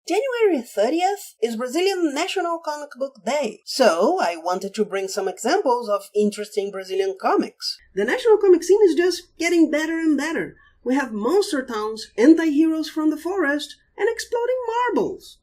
January 30th is Brazilian National Comic Book Day, so I wanted to bring some examples of interesting Brazilian comics. The national comic scene is just getting better and better. We have monster towns, anti-heroes from the forest, and exploding marbles.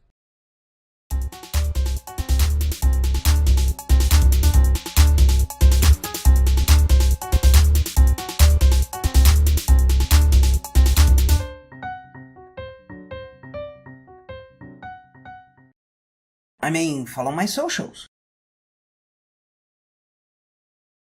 Follow my socials.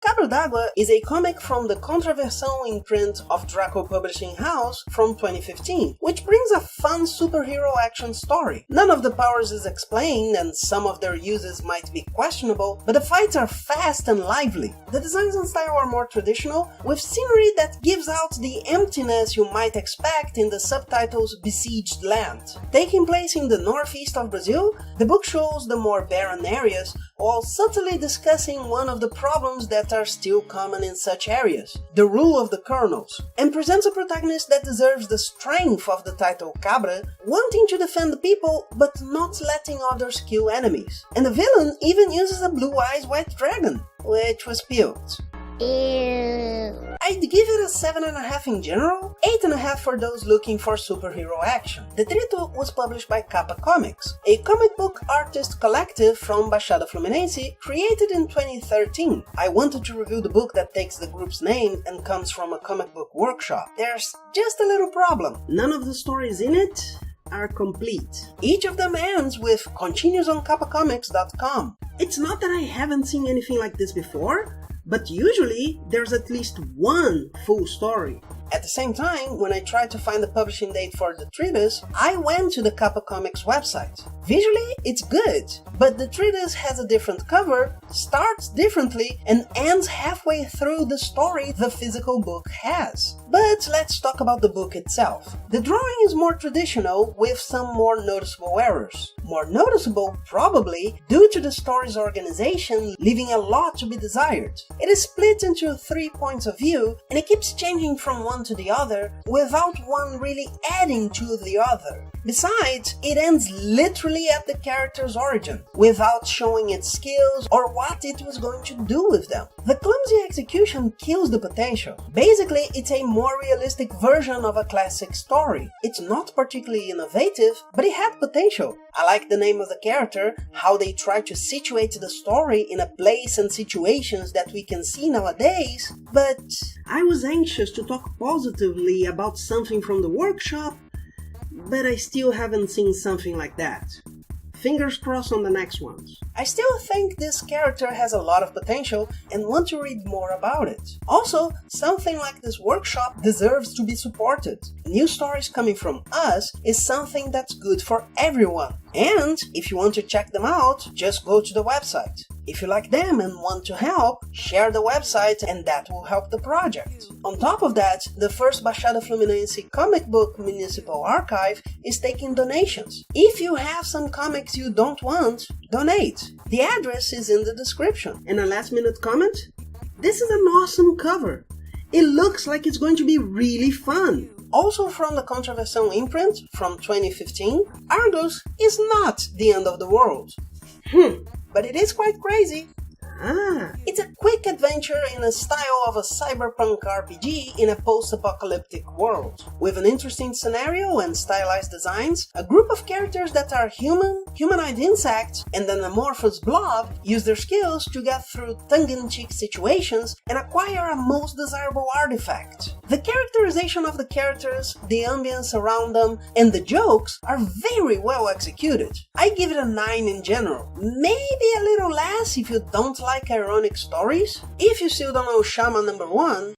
Cabra d'Água is a comic from the Contraversão imprint of Draco Publishing House from 2015, which brings a fun superhero action story. None of the powers is explained and some of their uses might be questionable, but the fights are fast and lively. The designs and style are more traditional, with scenery that gives out the emptiness you might expect in the subtitles Besieged Land. Taking place in the northeast of Brazil, the book shows the more barren areas, while subtly discussing one of the problems that are still common in such areas, the rule of the colonels, and presents a protagonist that deserves the strength of the title Cabra, wanting to defend the people but not letting others kill enemies. And the villain even uses a blue-eyed white dragon, which was peeled. Ew. I'd give it a 7.5 in general, 8.5 for those looking for superhero action. Detrito was published by Capa Comics, a comic book artist collective from Baixada Fluminense created in 2013. I wanted to review the book that takes the group's name and comes from a comic book workshop. There's just a little problem. None of the stories in it are complete. Each of them ends with continues on capacomics.com. It's not that I haven't seen anything like this before, but usually there's at least one full story. At the same time, when I tried to find the publishing date for the treatise, I went to the Capa Comics website. Visually, it's good, but the treatise has a different cover, starts differently, and ends halfway through the story the physical book has. But let's talk about the book itself. The drawing is more traditional, with some more noticeable errors. More noticeable, probably, due to the story's organization leaving a lot to be desired. It is split into 3 points of view, and it keeps changing from one to the other without one really adding to the other. Besides, it ends literally at the character's origin, without showing its skills or what it was going to do with them. The clumsy execution kills the potential. Basically, it's a more realistic version of a classic story. It's not particularly innovative, but it had potential. I like the name of the character, how they try to situate the story in a place and situations that we can see nowadays, but I was anxious to talk positively about something from the workshop, but I still haven't seen something like that. Fingers crossed on the next ones. I still think this character has a lot of potential and want to read more about it. Also, something like this workshop deserves to be supported. New stories coming from us is something that's good for everyone. And if you want to check them out, just go to the website. If you like them and want to help, share the website and that will help the project. On top of that, the first Baixada Fluminense comic book municipal archive is taking donations. If you have some comics you don't want, donate. The address is in the description. And a last minute comment? This is an awesome cover. It looks like it's going to be really fun. Also from the Contraversão imprint from 2015, Argos is not the end of the world. But it is quite crazy. It's a quick adventure in the style of a cyberpunk RPG in a post-apocalyptic world. With an interesting scenario and stylized designs, a group of characters that are human, humanoid insects, and an amorphous blob use their skills to get through tongue-in-cheek situations and acquire a most desirable artifact. The characterization of the characters, the ambience around them, and the jokes are very well executed. I give it a 9 in general. Maybe a little less if you don't like ironic stories. If you still don't know Shama number 1,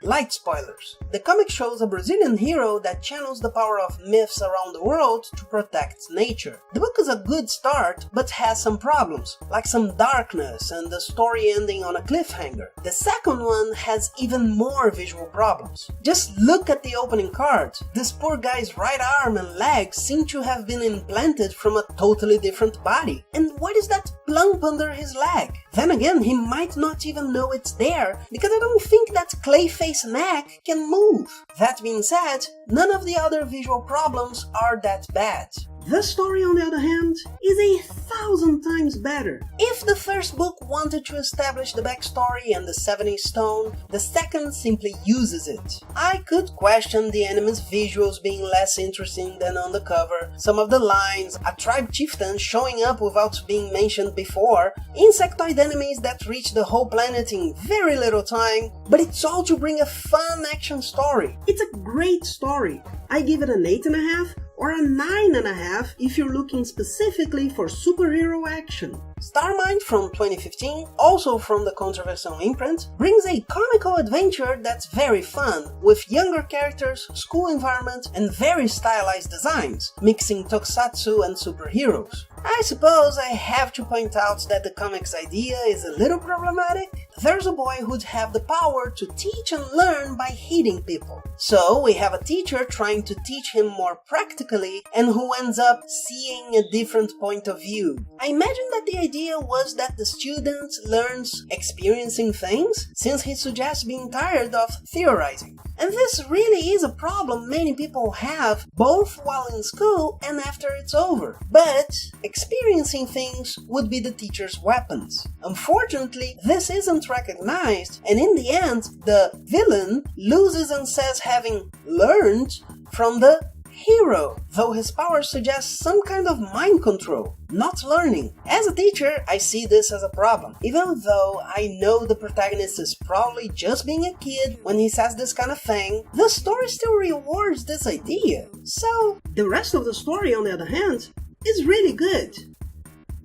light spoilers. The comic shows a Brazilian hero that channels the power of myths around the world to protect nature. The book is a good start, but has some problems, like some darkness and the story ending on a cliffhanger. The second one has even more visual problems. Just look at the opening card. This poor guy's right arm and leg seem to have been implanted from a totally different body. And what is that plump under his leg? Then again, he might not even know it's there, because I don't think that Clayface face and neck can move. That being said, none of the other visual problems are that bad. This story, on the other hand, is 1,000 times better. If the first book wanted to establish the backstory and the 70 stone, the second simply uses it. I could question the enemy's visuals being less interesting than on the cover, some of the lines, a tribe chieftain showing up without being mentioned before, insectoid enemies that reach the whole planet in very little time, but it's all to bring a fun action story. It's a great story. I give it an 8.5 or a 9.5 if you're looking specifically for superhero action. Starmind from 2015, also from the Controversial imprint, brings a comical adventure that's very fun, with younger characters, school environment, and very stylized designs, mixing tokusatsu and superheroes. I suppose I have to point out that the comic's idea is a little problematic. There's a boy who'd have the power to teach and learn by hitting people. So we have a teacher trying to teach him more practically and who ends up seeing a different point of view. I imagine that the idea was that the student learns experiencing things, since he suggests being tired of theorizing. And this really is a problem many people have, both while in school and after it's over. But experiencing things would be the teacher's weapons. Unfortunately, this isn't recognized, and in the end, the villain loses and says having learned from the hero, though his power suggests some kind of mind control, not learning. As a teacher, I see this as a problem, even though I know the protagonist is probably just being a kid when he says this kind of thing. The story still rewards this idea. So, the rest of the story, on the other hand, is really good.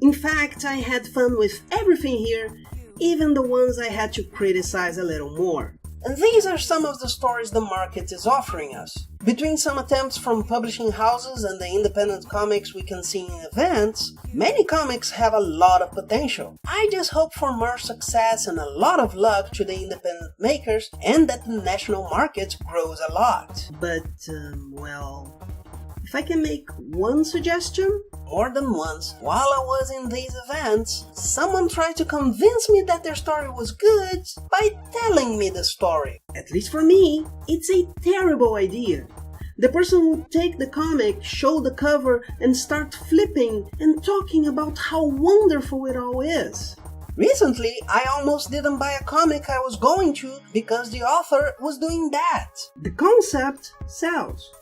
In fact, I had fun with everything here, even the ones I had to criticize a little more. And these are some of the stories the market is offering us. Between some attempts from publishing houses and the independent comics we can see in events, many comics have a lot of potential. I just hope for more success and a lot of luck to the independent makers, and that the national market grows a lot. But, well, if I can make one suggestion, more than once, while I was in these events, someone tried to convince me that their story was good by telling me the story. At least for me, it's a terrible idea. The person would take the comic, show the cover, and start flipping and talking about how wonderful it all is. Recently, I almost didn't buy a comic I was going to because the author was doing that. The concept sells.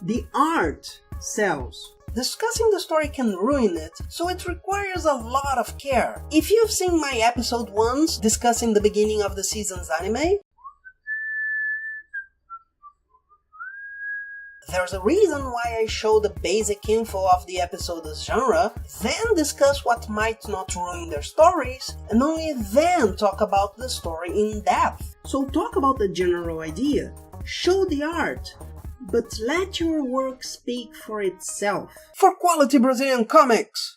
The art sells. Discussing the story can ruin it, so it requires a lot of care. If you've seen my episode 1 discussing the beginning of the season's anime, there's a reason why I show the basic info of the episode's genre, then discuss what might not ruin their stories, and only then talk about the story in depth. So talk about the general idea, show the art, but let your work speak for itself. For quality Brazilian comics!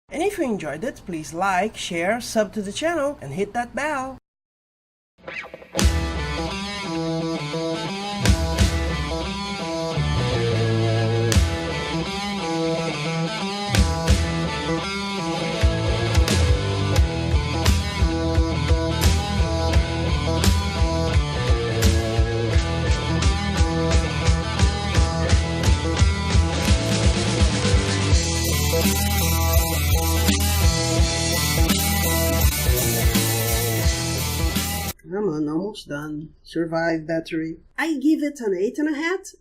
And if you enjoyed it, please like, share, sub to the channel, and hit that bell. Come on, almost done. Survive, battery. I give it an 8.5.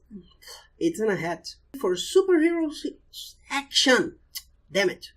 8.5. For superhero action. Damn it.